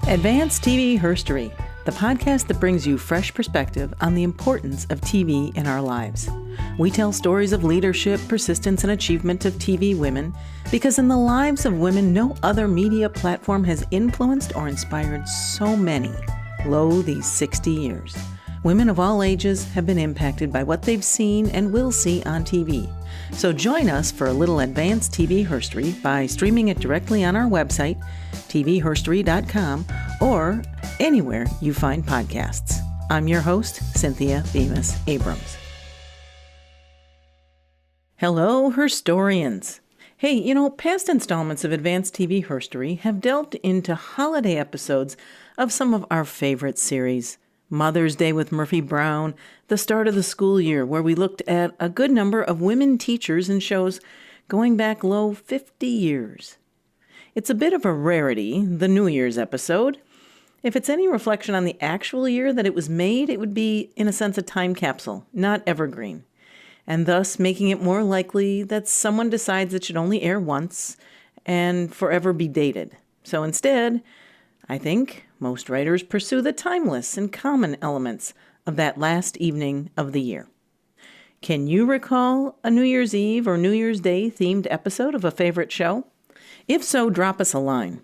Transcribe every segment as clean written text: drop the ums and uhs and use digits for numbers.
Advanced TV Herstory, the podcast that brings you fresh perspective on the importance of TV in our lives. We tell stories of leadership, persistence, and achievement of TV women because in the lives of women, no other media platform has influenced or inspired so many. Lo, these 60 years. Women of all ages have been impacted by what they've seen and will see on TV. So join us for a little Advanced TV Herstory by streaming it directly on our website, tvherstory.com, or anywhere you find podcasts. I'm your host, Cynthia Bemis Abrams. Hello, Herstorians. Hey, past installments of Advanced TV Herstory have delved into holiday episodes of some of our favorite series. Mother's Day with Murphy Brown, the start of the school year, where we looked at a good number of women teachers in shows going back 50 years. It's a bit of a rarity, the New Year's episode. If it's any reflection on the actual year that it was made, it would be, in a sense, a time capsule, not evergreen, and thus making it more likely that someone decides it should only air once and forever be dated. So instead, I think most writers pursue the timeless and common elements of that last evening of the year. Can you recall a New Year's Eve or New Year's Day themed episode of a favorite show? If so, drop us a line.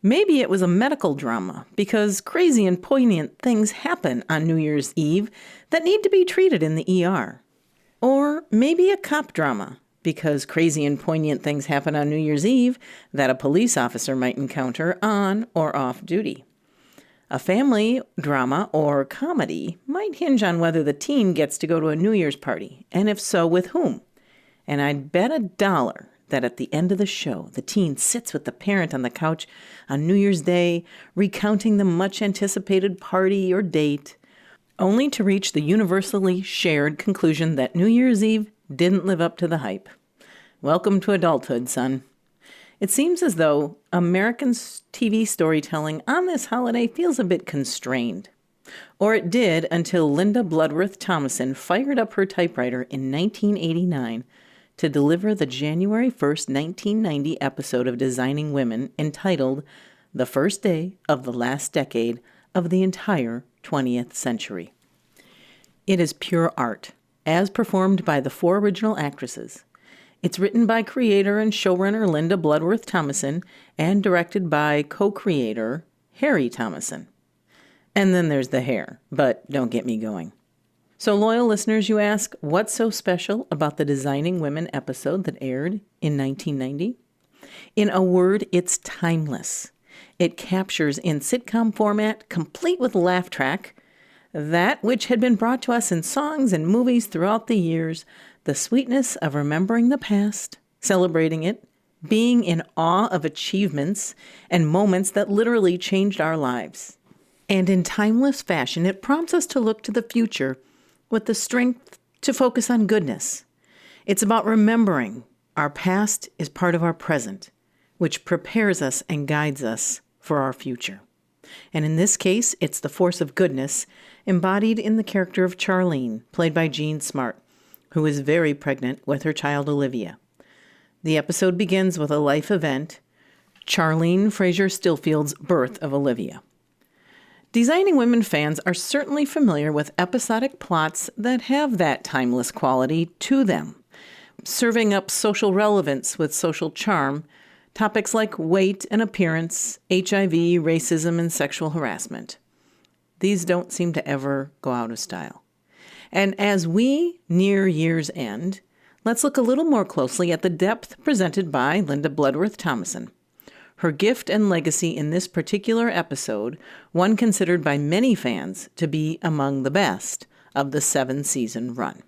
Maybe it was a medical drama because crazy and poignant things happen on New Year's Eve that need to be treated in the ER. Or maybe a cop drama because crazy and poignant things happen on New Year's Eve that a police officer might encounter on or off duty. A family drama or comedy might hinge on whether the teen gets to go to a New Year's party, and if so, with whom. And I'd bet $1 that at the end of the show, the teen sits with the parent on the couch on New Year's Day, recounting the much-anticipated party or date, only to reach the universally shared conclusion that New Year's Eve didn't live up to the hype. Welcome to adulthood, son. It seems as though American TV storytelling on this holiday feels a bit constrained. Or it did until Linda Bloodworth-Thomason fired up her typewriter in 1989 to deliver the January 1st, 1990 episode of Designing Women entitled The First Day of the Last Decade of the Entire 20th Century. It is pure art, as performed by the 4 original actresses. It's written by creator and showrunner Linda Bloodworth-Thomason and directed by co-creator Harry Thomason. And then there's the hair, but don't get me going. So loyal listeners, you ask, what's so special about the Designing Women episode that aired in 1990? In a word, it's timeless. It captures in sitcom format, complete with laugh track, that which had been brought to us in songs and movies throughout the years, the sweetness of remembering the past, celebrating it, being in awe of achievements and moments that literally changed our lives. And in timeless fashion, it prompts us to look to the future with the strength to focus on goodness. It's about remembering our past is part of our present, which prepares us and guides us for our future. And in this case, it's the force of goodness embodied in the character of Charlene, played by Jean Smart, who is very pregnant with her child Olivia. The episode begins with a life event, Charlene Fraser Stillfield's birth of Olivia. Designing Women fans are certainly familiar with episodic plots that have that timeless quality to them, serving up social relevance with social charm, topics like weight and appearance, HIV, racism, and sexual harassment. These don't seem to ever go out of style. And as we near year's end, let's look a little more closely at the depth presented by Linda Bloodworth-Thomason. Her gift and legacy in this particular episode, one considered by many fans to be among the best of the 7-season run.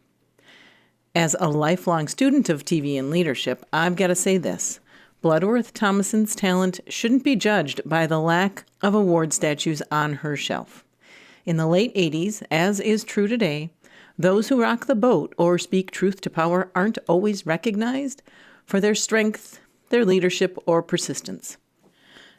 As a lifelong student of TV and leadership, I've got to say this. Bloodworth-Thomason's talent shouldn't be judged by the lack of award statues on her shelf. In the late 80s, as is true today, those who rock the boat or speak truth to power aren't always recognized for their strength, their leadership, or persistence.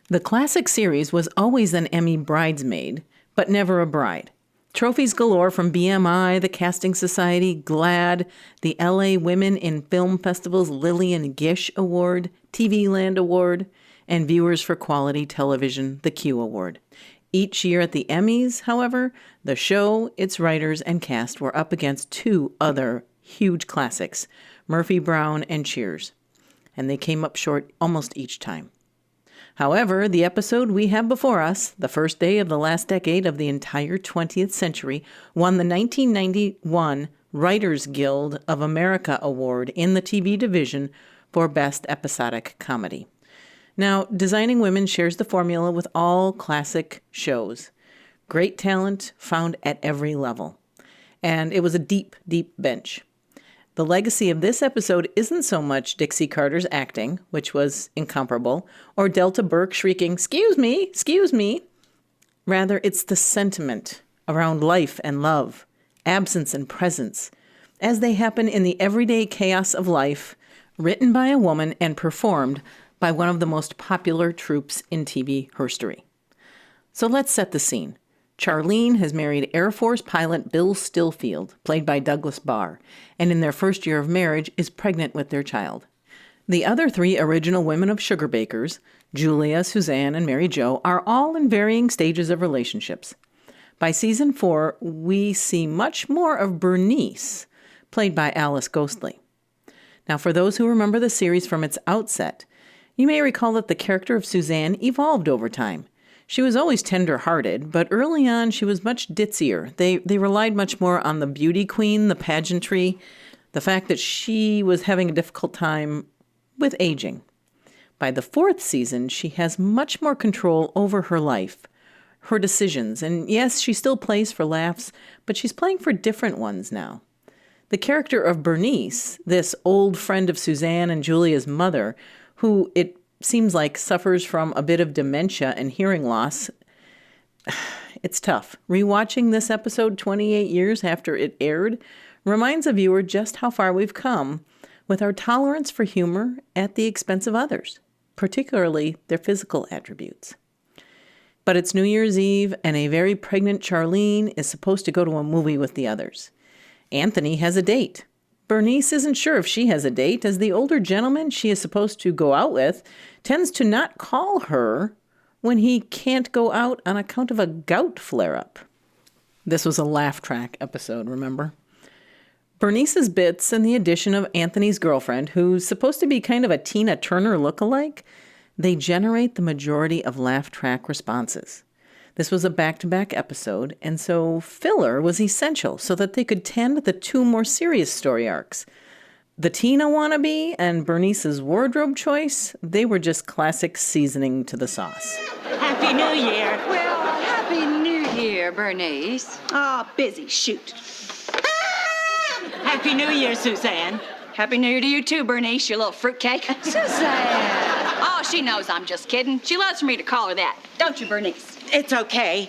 The classic series was always an Emmy bridesmaid, but never a bride. Trophies galore from BMI, the Casting Society, GLAAD, the LA Women in Film Festival's Lillian Gish Award, TV Land Award, and Viewers for Quality Television the Q Award. Each year at the Emmys, however, the show, its writers, and cast were up against two other huge classics, Murphy Brown and Cheers, and they came up short almost each time. However, the episode we have before us, the first day of the last decade of the entire 20th century, won the 1991 Writers Guild of America Award in the TV division for Best Episodic Comedy. Now, Designing Women shares the formula with all classic shows. Great talent found at every level. And it was a deep, deep bench. The legacy of this episode isn't so much Dixie Carter's acting, which was incomparable, or Delta Burke shrieking, "Excuse me, excuse me." Rather, it's the sentiment around life and love, absence and presence, as they happen in the everyday chaos of life, written by a woman and performed by one of the most popular troupes in TV herstory. So let's set the scene. Charlene has married Air Force pilot Bill Stillfield, played by Douglas Barr, and in their first year of marriage is pregnant with their child. The other three original women of sugar bakers, Julia, Suzanne, and Mary Jo, are all in varying stages of relationships. By season 4, we see much more of Bernice, played by Alice Ghostly. Now, for those who remember the series from its outset, you may recall that the character of Suzanne evolved over time. She was always tender-hearted, but early on she was much ditzier. They relied much more on the beauty queen, the pageantry, the fact that she was having a difficult time with aging. By the 4th season, she has much more control over her life, her decisions, and yes, she still plays for laughs, but she's playing for different ones now. The character of Bernice, this old friend of Suzanne and Julia's mother, who it seems like suffers from a bit of dementia and hearing loss, it's tough. Rewatching this episode 28 years after it aired reminds a viewer just how far we've come with our tolerance for humor at the expense of others, particularly their physical attributes. But it's New Year's Eve, and a very pregnant Charlene is supposed to go to a movie with the others. Anthony has a date. Bernice isn't sure if she has a date, as the older gentleman she is supposed to go out with tends to not call her when he can't go out on account of a gout flare-up. This was a laugh track episode, remember? Bernice's bits and the addition of Anthony's girlfriend, who's supposed to be kind of a Tina Turner lookalike, they generate the majority of laugh track responses. This was a back-to-back episode, and so filler was essential so that they could tend the two more serious story arcs. The Tina wannabe and Bernice's wardrobe choice, they were just classic seasoning to the sauce. Happy New Year. Well, Happy New Year, Bernice. Ah, busy, shoot. Happy New Year, Suzanne. Happy New Year to you too, Bernice, you little fruitcake. Suzanne! Oh, she knows I'm just kidding. She loves for me to call her that. Don't you, Bernice? It's okay.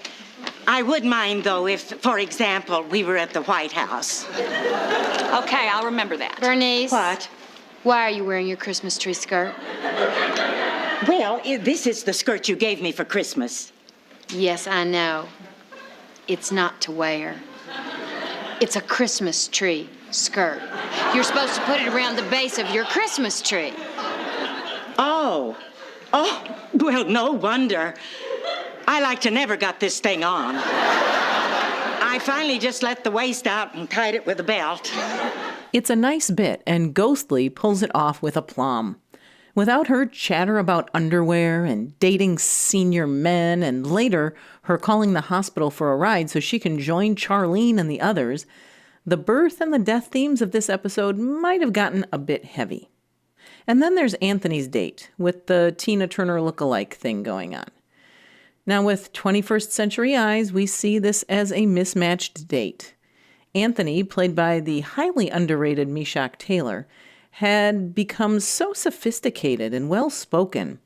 I would mind, though, if, for example, we were at the White House. Okay, I'll remember that. Bernice. What? Why are you wearing your Christmas tree skirt? Well, this is the skirt you gave me for Christmas. Yes, I know. It's not to wear. It's a Christmas tree skirt. You're supposed to put it around the base of your Christmas tree. Oh, well, no wonder. I like to never got this thing on. I finally just let the waist out and tied it with a belt. It's a nice bit, and Ghostly pulls it off with aplomb. Without her chatter about underwear and dating senior men, and later her calling the hospital for a ride so she can join Charlene and the others, the birth and the death themes of this episode might have gotten a bit heavy. And then there's Anthony's date, with the Tina Turner look-alike thing going on. Now, with 21st century eyes, we see this as a mismatched date. Anthony, played by the highly underrated Meshach Taylor, had become so sophisticated and well-spoken,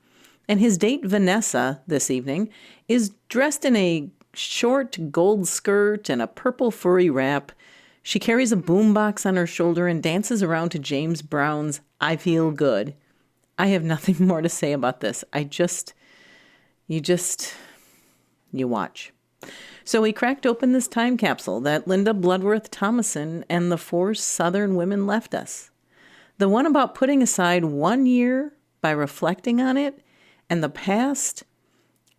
and his date Vanessa this evening is dressed in a short gold skirt and a purple furry wrap. She carries a boombox on her shoulder and dances around to James Brown's I Feel Good. I have nothing more to say about this. You watch. So we cracked open this time capsule that Linda Bloodworth-Thomason and the 4 Southern women left us. The one about putting aside 1 year by reflecting on it, and the past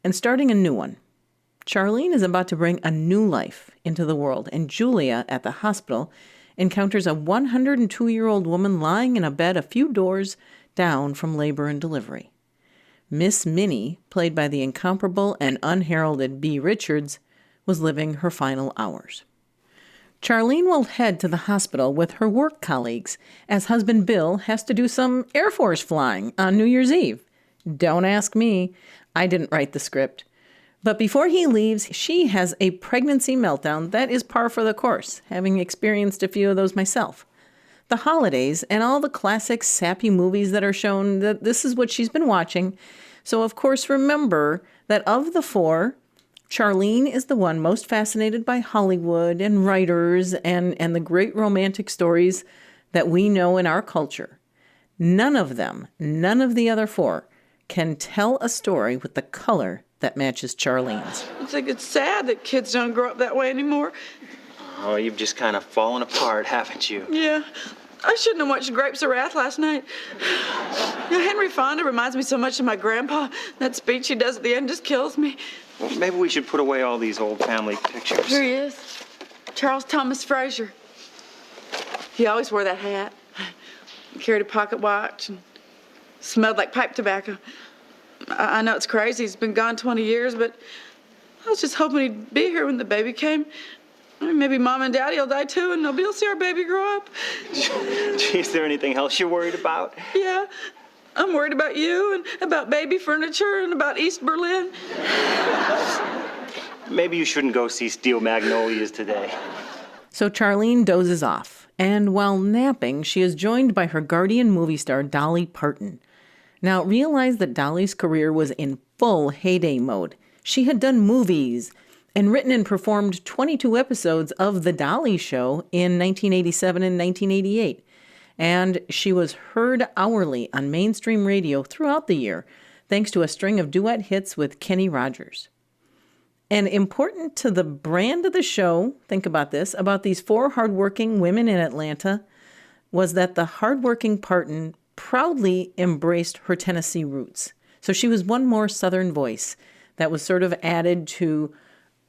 and starting a new one. Charlene is about to bring a new life into the world, and Julia at the hospital encounters a 102-year-old woman lying in a bed a few doors down from labor and delivery. Miss Minnie, played by the incomparable and unheralded Bea Richards, was living her final hours. Charlene will head to the hospital with her work colleagues as husband Bill has to do some Air Force flying on New Year's Eve. Don't ask me. I didn't write the script. But before he leaves, she has a pregnancy meltdown that is par for the course, having experienced a few of those myself. The holidays and all the classic sappy movies that are shown, that this is what she's been watching. So, of course, remember that of the four, Charlene is the one most fascinated by Hollywood and writers and the great romantic stories that we know in our culture. None of the other four, can tell a story with the color that matches Charlene's. I think it's sad that kids don't grow up that way anymore. Oh, you've just kind of fallen apart, haven't you? Yeah. I shouldn't have watched Grapes of Wrath last night. You know, Henry Fonda reminds me so much of my grandpa. That speech he does at the end just kills me. Well, maybe we should put away all these old family pictures. Here he is. Charles Thomas Frazier. He always wore that hat. He carried a pocket watch and smelled like pipe tobacco. I know it's crazy. He's been gone 20 years, but I was just hoping he'd be here when the baby came. I mean, maybe Mom and Daddy will die too, and nobody will see our baby grow up. Gee, is there anything else you're worried about? Yeah. I'm worried about you and about baby furniture and about East Berlin. Maybe you shouldn't go see Steel Magnolias today. So Charlene dozes off, and while napping, she is joined by her guardian movie star, Dolly Parton. Now, realize that Dolly's career was in full heyday mode. She had done movies and written and performed 22 episodes of The Dolly Show in 1987 and 1988. And she was heard hourly on mainstream radio throughout the year, thanks to a string of duet hits with Kenny Rogers. And important to the brand of the show, think about this, about these four hardworking women in Atlanta, was that the hardworking Parton proudly embraced her Tennessee roots. So she was one more Southern voice that was sort of added to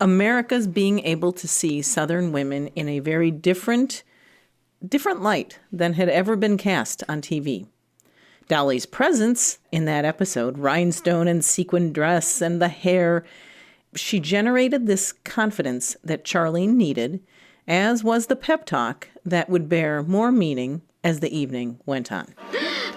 America's being able to see Southern women in a very different light than had ever been cast on TV. Dolly's presence in that episode, rhinestone and sequin dress and the hair, she generated this confidence that Charlene needed, as was the pep talk that would bear more meaning as the evening went on.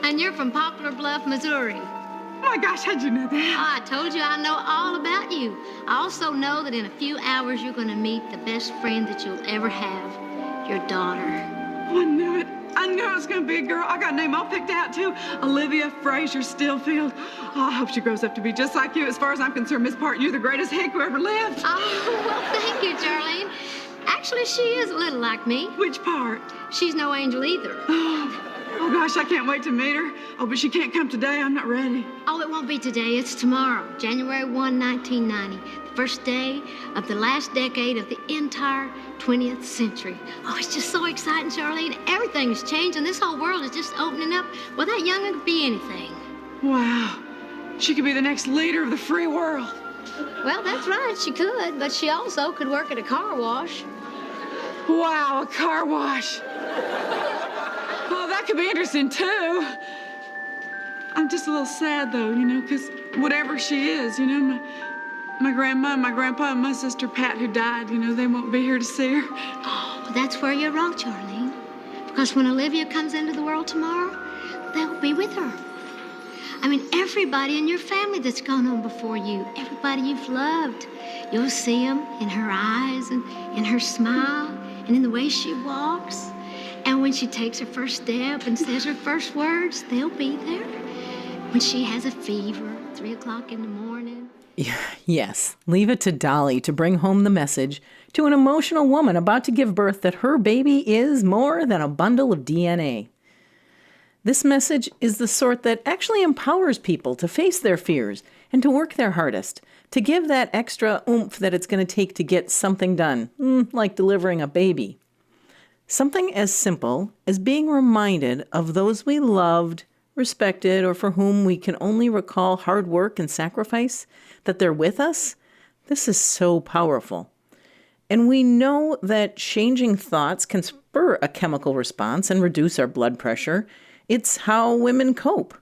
And you're from Poplar Bluff, Missouri. Oh my gosh, how'd you know that? I told you I know all about you. I also know that in a few hours you're going to meet the best friend that you'll ever have, your daughter. Oh, I knew it. I knew it was going to be a girl. I got a name all picked out, too. Olivia Frazier Stillfield. Oh, I hope she grows up to be just like you. As far as I'm concerned, Miss Parton, you're the greatest hick who ever lived. Oh, well, thank you, Charlene. Actually, she is a little like me. Which part? She's no angel either. Oh, gosh, I can't wait to meet her. Oh, but she can't come today. I'm not ready. Oh, it won't be today. It's tomorrow, January 1, 1990. The first day of the last decade of the entire 20th century. Oh, it's just so exciting, Charlene. Everything's changing. This whole world is just opening up. Well, that young could be anything. Wow. She could be the next leader of the free world. Well, that's right, she could, but she also could work at a car wash. Wow, a car wash. Well, that could be interesting, too. I'm just a little sad, though, because whatever she is, my grandma and my grandpa and my sister Pat, who died, they won't be here to see her. Oh, well, that's where you're wrong, Charlene. Because when Olivia comes into the world tomorrow, they'll be with her. I mean, everybody in your family that's gone on before you, everybody you've loved, you'll see them in her eyes and in her smile and in the way she walks. And when she takes her first step and says her first words, they'll be there. When she has a fever, 3 o'clock in the morning. Yes, leave it to Dolly to bring home the message to an emotional woman about to give birth that her baby is more than a bundle of DNA. This message is the sort that actually empowers people to face their fears and to work their hardest, to give that extra oomph that it's going to take to get something done, like delivering a baby. Something as simple as being reminded of those we loved respected, or for whom we can only recall hard work and sacrifice, that they're with us, this is so powerful. And we know that changing thoughts can spur a chemical response and reduce our blood pressure. It's how women cope.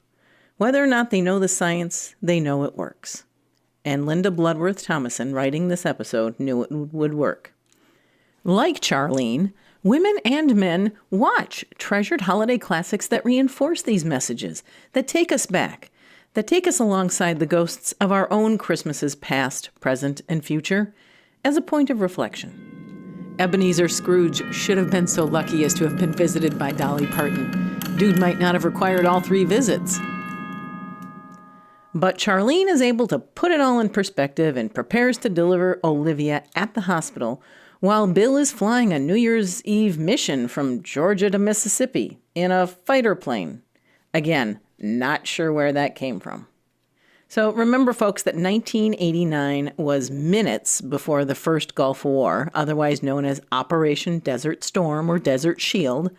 Whether or not they know the science, they know it works. And Linda Bloodworth-Thomason, writing this episode, knew it would work. Like Charlene, women and men watch treasured holiday classics that reinforce these messages, that take us back, that take us alongside the ghosts of our own Christmases past, present, and future, as a point of reflection. Ebenezer Scrooge should have been so lucky as to have been visited by Dolly Parton. Dude might not have required all 3 visits. But Charlene is able to put it all in perspective and prepares to deliver Olivia at the hospital while Bill is flying a New Year's Eve mission from Georgia to Mississippi in a fighter plane. Again, not sure where that came from. So remember, folks, that 1989 was minutes before the first Gulf War, otherwise known as Operation Desert Storm or Desert Shield,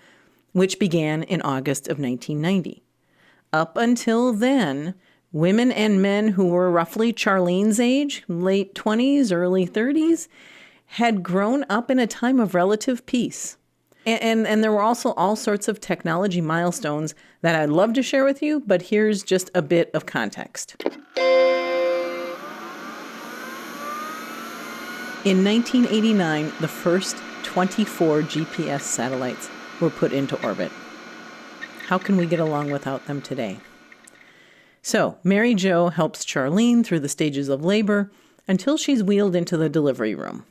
which began in August of 1990. Up until then, women and men who were roughly Charlene's age, late 20s, early 30s, had grown up in a time of relative peace. And there were also all sorts of technology milestones that I'd love to share with you, but here's just a bit of context. In 1989, the first 24 GPS satellites were put into orbit. How can we get along without them today? So, Mary Jo helps Charlene through the stages of labor until she's wheeled into the delivery room.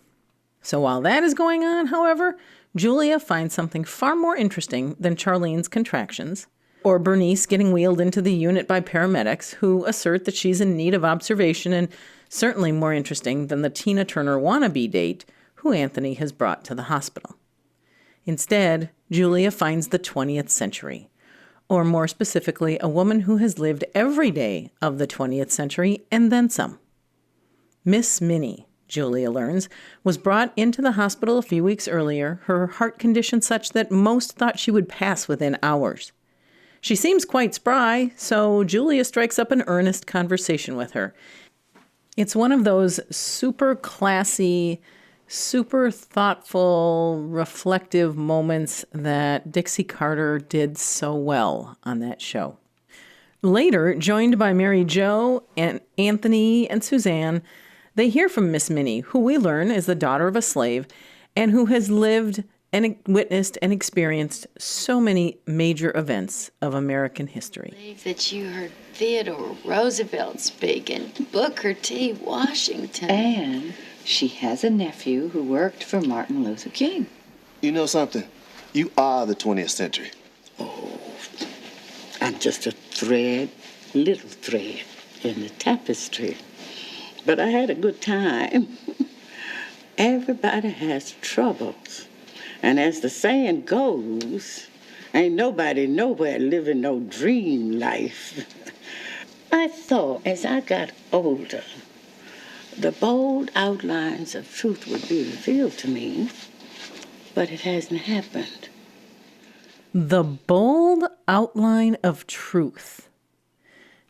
So while that is going on, however, Julia finds something far more interesting than Charlene's contractions, or Bernice getting wheeled into the unit by paramedics who assert that she's in need of observation, and certainly more interesting than the Tina Turner wannabe date who Anthony has brought to the hospital. Instead, Julia finds the 20th century, or more specifically, a woman who has lived every day of the 20th century and then some. Miss Minnie, Julia learns, was brought into the hospital a few weeks earlier, her heart condition such that most thought she would pass within hours. She seems quite spry, so Julia strikes up an earnest conversation with her. It's one of those super classy, super thoughtful, reflective moments that Dixie Carter did so well on that show. Later, joined by Mary Jo and Anthony and Suzanne, they hear from Miss Minnie, who we learn is the daughter of a slave and who has lived and witnessed and experienced so many major events of American history. I believe that you heard Theodore Roosevelt speak and Booker T. Washington. And she has a nephew who worked for Martin Luther King. You know something? You are the 20th century. Oh, I'm just a little thread in the tapestry. But I had a good time. Everybody has troubles. And as the saying goes, ain't nobody nowhere living no dream life. I thought as I got older, the bold outlines of truth would be revealed to me, but it hasn't happened. The bold outline of truth.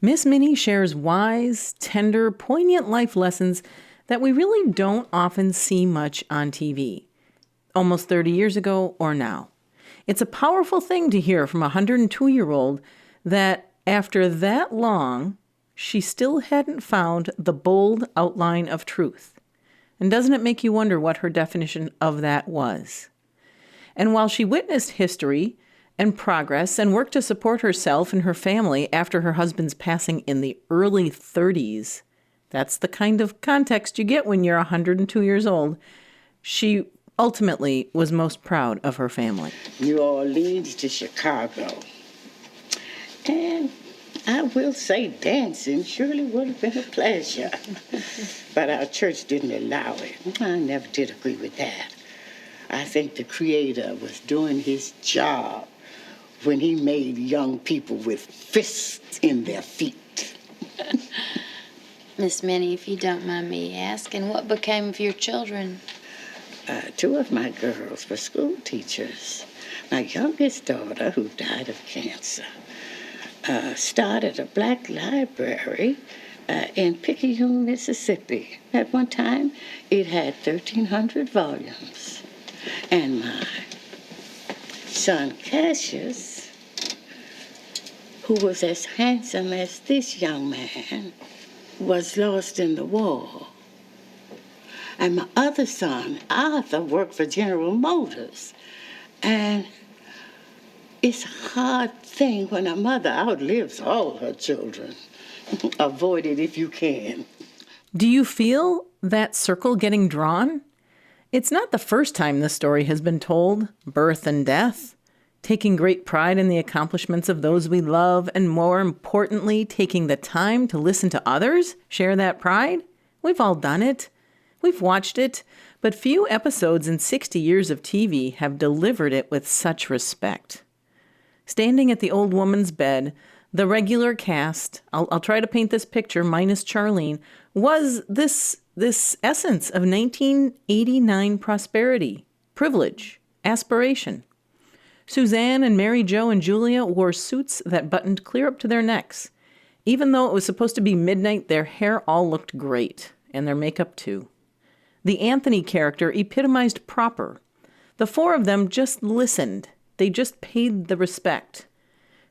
Miss Minnie shares wise, tender, poignant life lessons that we really don't often see much on TV, almost 30 years ago or now. It's a powerful thing to hear from a 102-year-old that after that long, she still hadn't found the bold outline of truth. And doesn't it make you wonder what her definition of that was? And while she witnessed history and progress and worked to support herself and her family after her husband's passing in the early 30s, that's the kind of context you get when you're 102 years old, she ultimately was most proud of her family. New Orleans to Chicago. And I will say dancing surely would have been a pleasure. But our church didn't allow it. I never did agree with that. I think the Creator was doing his job when he made young people with fists in their feet. Miss Minnie, if you don't mind me asking, what became of your children? 2 of my girls were school teachers. My youngest daughter, who died of cancer, started a black library in Picayune, Mississippi. At one time, it had 1,300 volumes. And my son Cassius, who was as handsome as this young man, was lost in the war. And my other son, Arthur, worked for General Motors. And it's a hard thing when a mother outlives all her children. Avoid it if you can. Do you feel that circle getting drawn? It's not the first time this story has been told, birth and death, taking great pride in the accomplishments of those we love, and more importantly, taking the time to listen to others share that pride. We've all done it. We've watched it, but few episodes in 60 years of TV have delivered it with such respect. Standing at the old woman's bed, the regular cast, I'll try to paint this picture minus Charlene, was this essence of 1989 prosperity, privilege, aspiration. Suzanne and Mary Jo and Julia wore suits that buttoned clear up to their necks. Even though it was supposed to be midnight, their hair all looked great, and their makeup too. The Anthony character epitomized proper. The four of them just listened. They just paid the respect.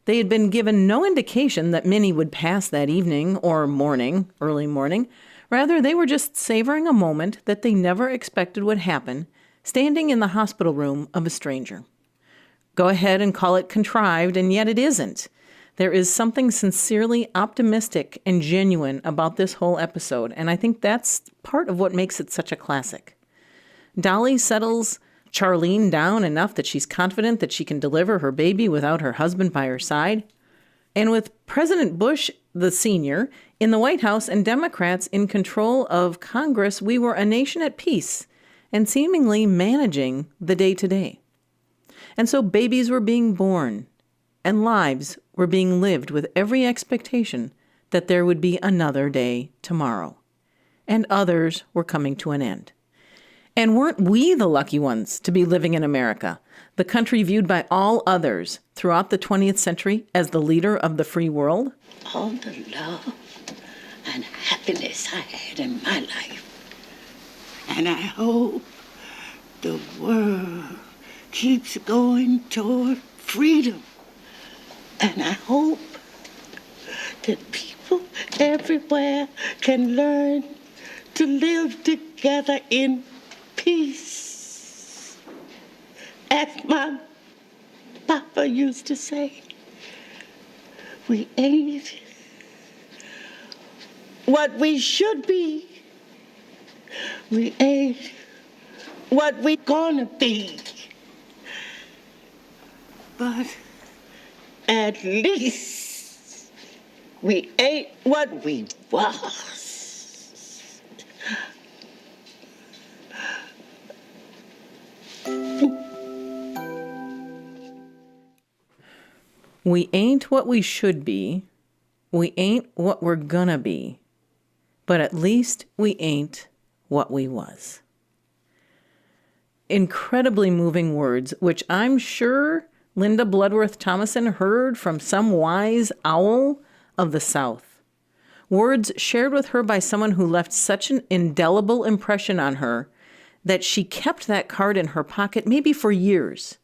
They had been given no indication that Minnie would pass that evening or morning, early morning. Rather, they were just savoring a moment that they never expected would happen, standing in the hospital room of a stranger. Go ahead and call it contrived, and yet it isn't. There is something sincerely optimistic and genuine about this whole episode, and I think that's part of what makes it such a classic. Dolly settles Charlene down enough that she's confident that she can deliver her baby without her husband by her side. And with President Bush, the senior, in the White House and Democrats in control of Congress, we were a nation at peace and seemingly managing the day-to-day. And so babies were being born, and lives were being lived with every expectation that there would be another day tomorrow. And others were coming to an end. And weren't we the lucky ones to be living in America, the country viewed by all others throughout the 20th century as the leader of the free world? All the love and happiness I had in my life. And I hope the world keeps going toward freedom. And I hope that people everywhere can learn to live together in peace. As my papa used to say, we ain't what we should be. We ain't what we gonna be. But at least we ain't what we was. We ain't what we should be. We ain't what we're gonna be. But at least we ain't what we was. Incredibly moving words, which I'm sure Linda Bloodworth-Thomason heard from some wise owl of the South. Words shared with her by someone who left such an indelible impression on her that she kept that card in her pocket maybe for years,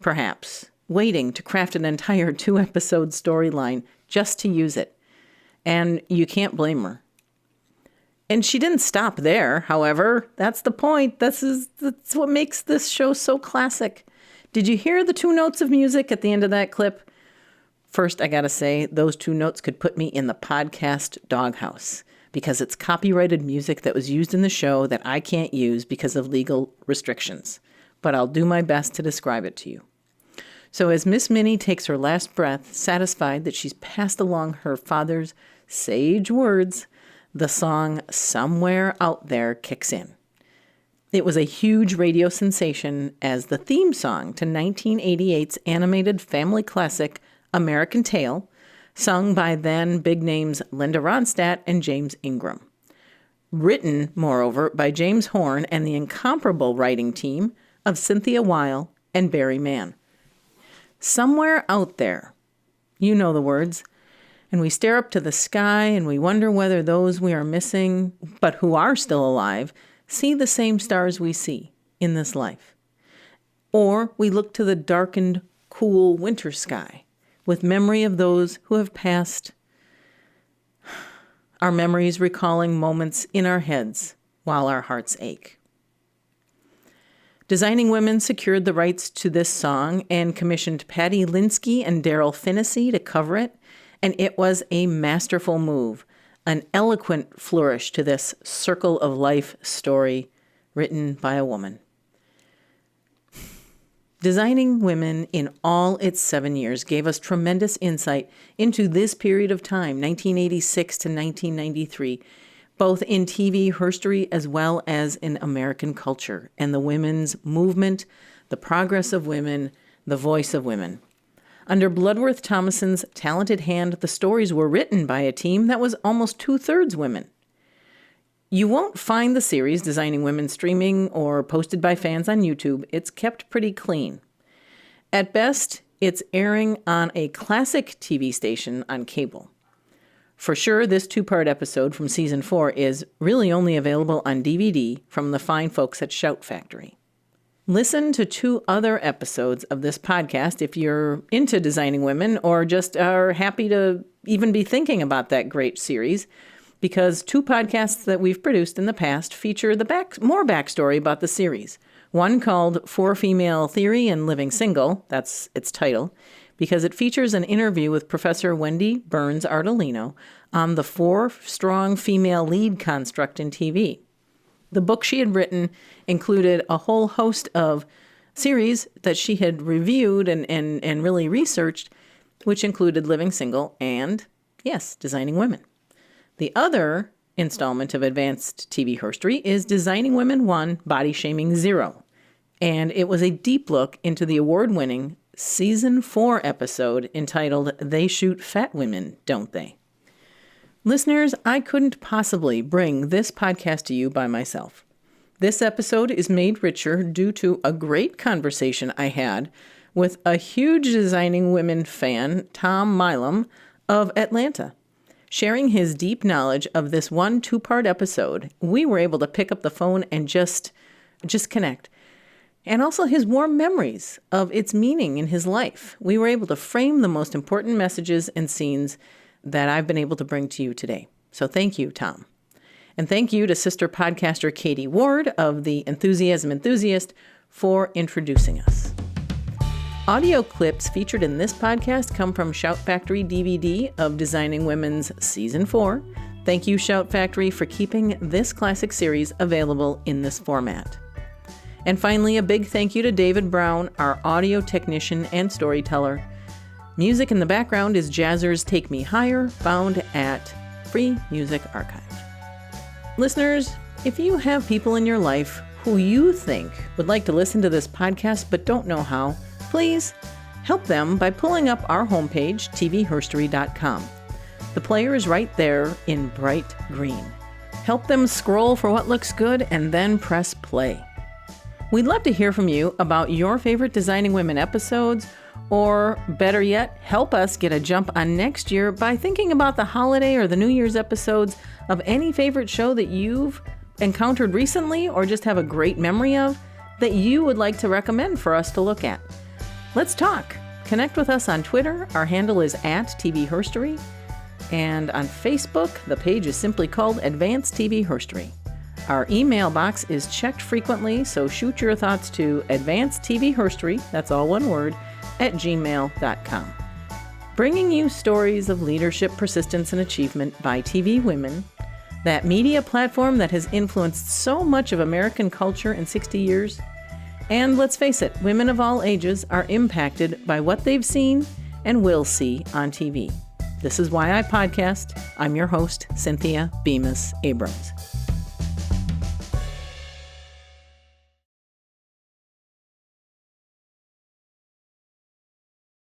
perhaps, waiting to craft an entire 2-episode storyline just to use it. And you can't blame her. And she didn't stop there, however. That's the point. That's what makes this show so classic. Did you hear the 2 notes of music at the end of that clip? First, I gotta say, those 2 notes could put me in the podcast doghouse because it's copyrighted music that was used in the show that I can't use because of legal restrictions. But I'll do my best to describe it to you. So as Miss Minnie takes her last breath, satisfied that she's passed along her father's sage words, the song Somewhere Out There kicks in. It was a huge radio sensation as the theme song to 1988's animated family classic American Tail, sung by then big names Linda Ronstadt and James Ingram. Written, moreover, by James Horn and the incomparable writing team of Cynthia Weil and Barry Mann. Somewhere out there, you know the words, And we stare up to the sky and we wonder whether those we are missing, but who are still alive, see the same stars we see in this life. Or we look to the darkened, cool winter sky with memory of those who have passed. Our memories recalling moments in our heads while our hearts ache. Designing Women secured the rights to this song and commissioned Patty Linsky and Daryl Finnessy to cover it, and it was a masterful move, an eloquent flourish to this circle of life story written by a woman. Designing Women in all its 7 years gave us tremendous insight into this period of time, 1986 to 1993, both in TV herstory as well as in American culture, and the women's movement, the progress of women, the voice of women. Under Bloodworth-Thomason's talented hand, the stories were written by a team that was almost 2/3 women. You won't find the series Designing Women streaming or posted by fans on YouTube. It's kept pretty clean. At best, it's airing on a classic TV station on cable. For sure, this 2-part episode from Season 4 is really only available on DVD from the fine folks at Shout Factory. Listen to 2 other episodes of this podcast if you're into Designing Women or just are happy to even be thinking about that great series, because 2 podcasts that we've produced in the past feature more backstory about the series. One called 4 Female Theory and Living Single, that's its title, because it features an interview with Professor Wendy Burns Ardolino on the 4-strong female lead construct in TV. The book she had written included a whole host of series that she had reviewed and really researched, which included Living Single and, yes, Designing Women. The other installment of Advanced TV Herstory is Designing Women 1, Body Shaming 0. And it was a deep look into the award-winning Season 4 episode entitled They Shoot Fat Women, Don't They? Listeners, I couldn't possibly bring this podcast to you by myself. This episode is made richer due to a great conversation I had with a huge Designing Women fan, Tom Milam of Atlanta. Sharing his deep knowledge of this 2-part episode, we were able to pick up the phone and just connect. And also his warm memories of its meaning in his life. We were able to frame the most important messages and scenes that I've been able to bring to you today. So thank you, Tom. And thank you to sister podcaster Katie Ward of The Enthusiasm Enthusiast for introducing us. Audio clips featured in this podcast come from Shout Factory DVD of Designing Women's Season 4. Thank you, Shout Factory, for keeping this classic series available in this format. And finally, a big thank you to David Brown, our audio technician and storyteller. Music in the background is Jazzer's Take Me Higher, found at Free Music Archive. Listeners, if you have people in your life who you think would like to listen to this podcast but don't know how, please help them by pulling up our homepage, tvherstory.com. The player is right there in bright green. Help them scroll for what looks good and then press play. We'd love to hear from you about your favorite Designing Women episodes, or better yet, help us get a jump on next year by thinking about the holiday or the New Year's episodes of any favorite show that you've encountered recently or just have a great memory of that you would like to recommend for us to look at. Let's talk. Connect with us on Twitter. Our handle is @TV Herstory. And on Facebook, the page is simply called Advanced TV Herstory. Our email box is checked frequently, so shoot your thoughts to advancedtvherstory, that's all one word, @gmail.com. Bringing you stories of leadership, persistence, and achievement by TV women, that media platform that has influenced so much of American culture in 60 years. And let's face it, women of all ages are impacted by what they've seen and will see on TV. This is Why I Podcast. I'm your host, Cynthia Bemis Abrams.